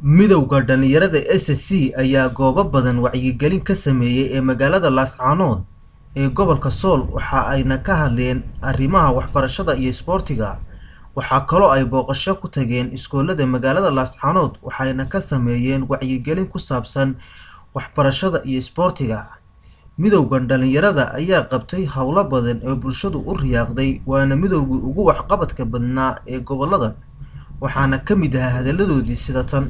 Midowga dhalinyarada SSC ayaa goobo badan wacyigelin ka sameeyay ee magaalada Laascaanood ee gobolka Sool waxa ayna ka hadleen arrimaha waxbarashada iyo isboortiga. Waxa kaloo ay booqasho ku tageen iskoolada magaalada Laascaanood waxayna ka sameeyeen wacyigelin ku saabsan waxbarashada iyo isboortiga. Midowga dhalinyarada ayaa qabtay hawlo badan oo bulshadu u riyaaqday waana midowgii ugu waxqabadka badnaa ee goboladan. waxaana ka mid ah hadaladoodii sida tan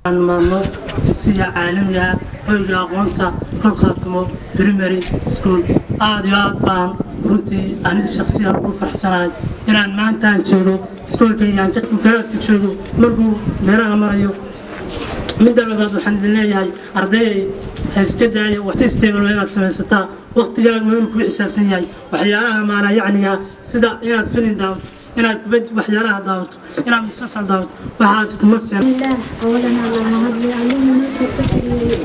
maamo dugsiga caalamiga hoyga aqoonta kol khaatimo primary school aad iyo aad baan runtii aniga shakhsiyan ugu faraxsanahay inaan maantaan joogo iskoolkaygaan galaaska joogo markuu meelaha marayo midda labaad waxaan idin leeyahay arday hayska daaya waqti stable inaad samaysataa waqtigaaga waa inuu ku xisaabsan yahay waxyaalaha maana yacniga sida inaad filin daawto inaad kubad waxyaalaha daawto inaad مسلسل داود وحاس كمفهم الله أولا على هذا علمنا نشوف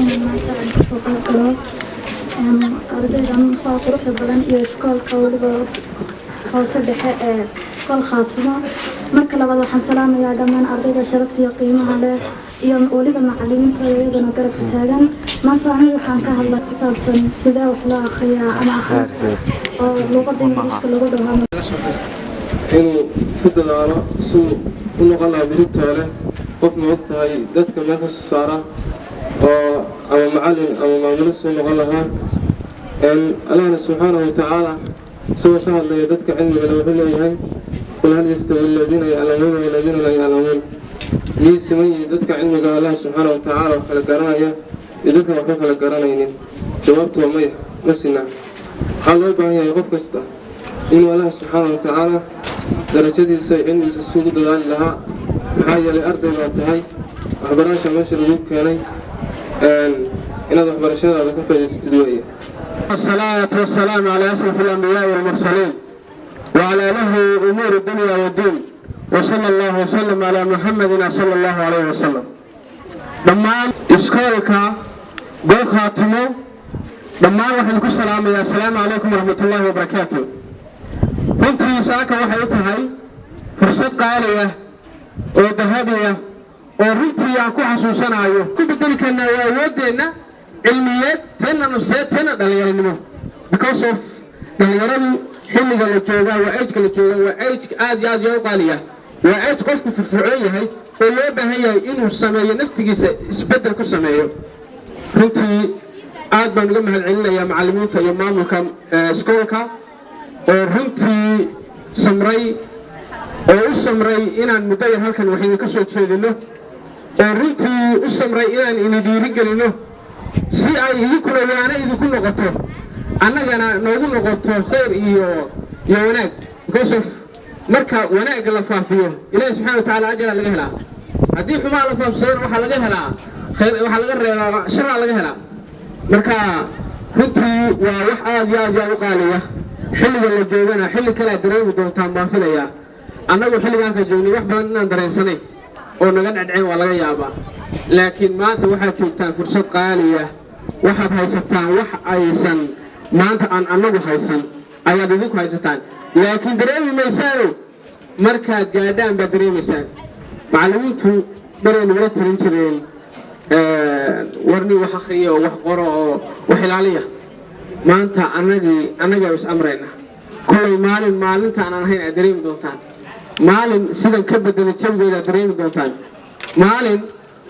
إن ما تعرف سوق الكلام أردت أن نصور في بدن يسكول كولب وصبح كل خاطمة مركل بعض الحسلام يا دمان أردت شرفت يقيمها على يوم ولب معلمين تريد أن أقرب تاجن ما تعني وحن كهلا حساب سدا وحلا خيا أنا أخذ لغة إنجليز كلغة هم inuu ku dadaalo suu u noqon lahaa biritaale qof ma ogtahay dadka meel ka soo saara oo ama macallin ama maamulo soo noqon lahaa allahna subxaanahu watacaala isagoo ka hadlaya dadka cilmigana wuxuu leeyahay qul hal yastawi aladiina yaclamuuna waladiina laa yaclamuun miyay siman yihiin dadka cilmiga allah subxaanahu watacaala wax kala garanaya iyo dadka wax ka kala garanaynin jawaabtu waa maya ma sinaa waxaa loo baahan yahay qof kasta inuu allah subxaanahu watacaala darajadiisa cilmigiisa suugu dadaali lahaa maxaa yeelay arday baa tahay waxbarasha meesha lagu keenay inaad waxbarashadaada ka faa'iidaysatid weeye والصلاة والسلام على أشرف الأنبياء والمرسلين وعلى له أمور الدنيا والدين وصلى الله وسلم على محمد صلى الله عليه وسلم دمان إسكولك قول خاتمه دمان وحنكو السلام يا السلام عليكم ورحمة الله وبركاته runtii saaka waxay u tahay fursad qaaliya oo dahabiya oo runtii aan ku xasuusanayo ku bedeli karnaa waa awoodeenna cilmiyeed teena nafseed teena dhalinyaranimo because of dhalinyaradu xilliga la joogaa waa age la joogaa waa age aad iyo aad u qaaliya waa age qofku firfircoon yahay oo loo baahan yahay inuu sameeyo naftigiisa isbedel ku sameeyo runtii aad baan uga mahadcelinayaa macallimiinta iyo maamulka iskoolka oo runtii samray oo u samray inaan muddo yar halkan wax idinka soo jeedino oo runtii u samray inaan idin dhiirigelino si ay idinkuna waana idinku noqoto annagana noogu noqoto khayr iyo wanaag because of marka wanaagga la faafiyo ilaahay subxaana watacaala ajara laga helaa haddii xumaa la faafsadana waxaa laga helaa khayr waxaa laga reebaa sharaa laga helaa marka runtii waa wax aad iyo aad u qaaliya xilliga la joogana xilli kale dareemi doontaan baan filayaa annagu xilligaan ka joognay wax badan inaan dareensanay oo naga dhacdhaceen waa laga yaabaa laakiin maanta waxaad joogtaan fursad qaaliya waxaad haysataan wax aysan maanta aan annagu haysan ayaad idinku haysataan laakiin dareemi maysaano markaad gaadhaan baad dareemaysaan macallimiintu dareen nagula talin jireen warni wax akhriya oo wax qoro oo wax ilaaliya maanta annaga is amrayna kulay maalinta aan ahayn aad dareemi doontaan maalin sidan ka bedelay jawigeeda aad dareemi doontaan maalin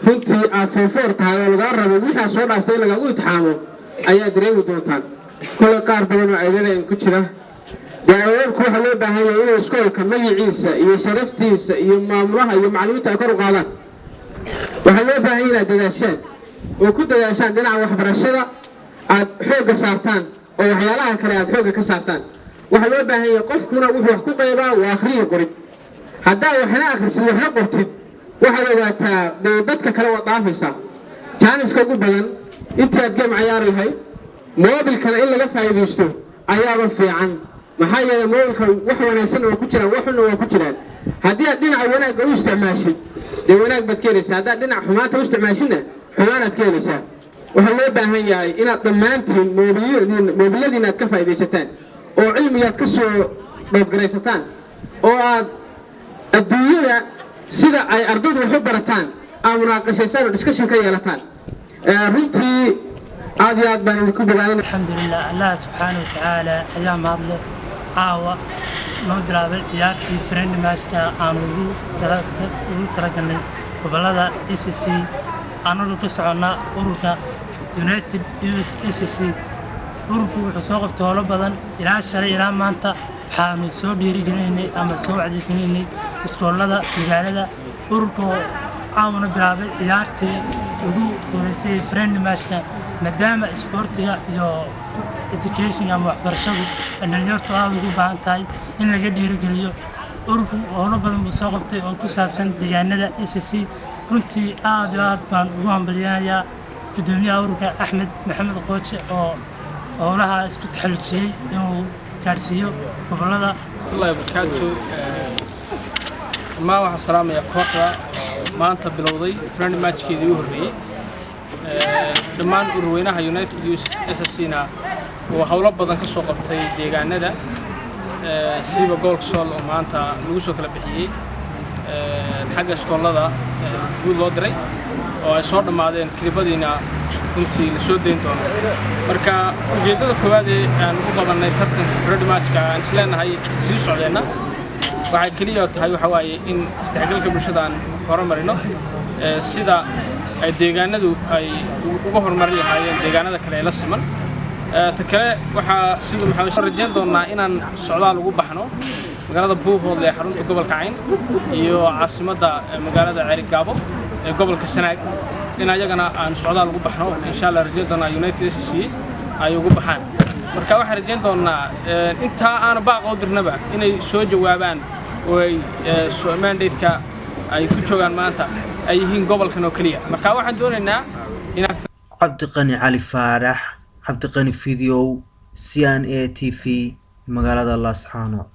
runtii aad foofoor tahay oo lagaa rabo wixii aad soo dhaaftay in lagaagu itixaamo ayaad dareemi doontaan kulay qaar badan oo aydadeen ku jira daawadeedku waxaa loo baahan yahay inuu iskoolka magaciisa iyo sharaftiisa iyo maamulaha iyo macallimiinta ay kor u qaadaan waxaa loo baahan yahay inaad dadaashaan oo ku dadaashaan dhinaca waxbarashada aad xooga saartaan oo waxyaalaha kale aad xooga ka saartaan waxa loo baahan yahay qofkuna wuxuu wax ku qaybaa waa akhriyo qorid haddaa waxna akhrisid waxna qortid waxaad ogaataa dadka kale waa dhaafaysaa jaaniska ugu badan intii aad game ciyaari lahayd moobilkana in laga faa'iidaysto ayaaba fiican maxaa yeelay moobilka wax wanaagsan waa ku jiraan wax xunna waa ku jiraan haddii aad dhinaca wanaagga u isticmaashid dee wanaag baad ka helaysaa haddaad dhinaca xumaanta u isticmaashidna xumaanaad ka helaysaa waxaa loo baahan yahay inaad dhammaantiin moobiladiina aad ka faa'iidaysataan oo cilmigaad ka soo dhowdgaraysataan oo aad adduunyada sida ay ardaydu wax u barataan مناقشة discussion كي يلتان رنتي عادي بان يكون بغاين. الحمد لله الله سبحانه وتعالى أيام هذا عاوة نقدر بيارتي فريند ماشكا عنو تركني وبلدا SSC عنو كسرنا أوروكا United SSC أوروكا وحصاق بتوالو بدن إلى الشرق إلى مانتا حامل سو ديري جنيني أما سو عدي جنيني إسكولدا تجاردا أوروكا عاونا بلابل بيارتي ونسي فريند ماشكا مدام إسبورتيا يو education ama waxbarashadu dhalinyartu aad ugu baahan tahay in laga dhiirigeliyo ururku howlo badan buu soo qabtay oo ku saabsan deegaanada SSC runtii aad baan ugu hambalyeeyaa gudoomiyaha ururka Axmed Maxamed Qooche oo howlaha isku taxalujiyay inuu gaarsiiyo gobolada الله وبركاته ما waxa salaamaya kooxda maanta bilowday friend matchkeedii u horeeyay dhammaan ururweynaha United SSC-na oo hawlo badan ka soo qabtay deegaanada siiba gobolka Sool oo maanta lagu soo kala bixiyay xagga iskoolada fuul loo diray oo ay soo dhamaadeen kilibadiina runtii la soo deyn doono marka ujeedada koowaad ee aan u qabanay tartanka friend matchka aan isleenahay sii socdeena waxay kaliya tahay waxa waaye in isdhexgalka bulshada aan horumarino sida ay deegaanadu ay uga horumari lahaayeen deegaanada kale ee la siman takale waxa sidoo maxaa rajayn doonaa inaan socdaal ugu baxno magaalada Buuhoodle ee xarunta gobolka Cayn iyo caasimadda magaalada Cerigabo ee gobolka Sanaag in ayagana aan socdaal ugu baxno insha Allah rajayn doonaa United SSC ay ugu baxaan marka waxa rajayn doonaa inta aan baaq u dirnaba inay soo jawaabaan oo ay mandate-ka ay ku joogaan maanta ay yihiin gobolkan oo kaliya marka waxaan doonaynaa in Cabdiqani Cali Faarax Cabdiqani Video CNA TV magaalada Laascaanood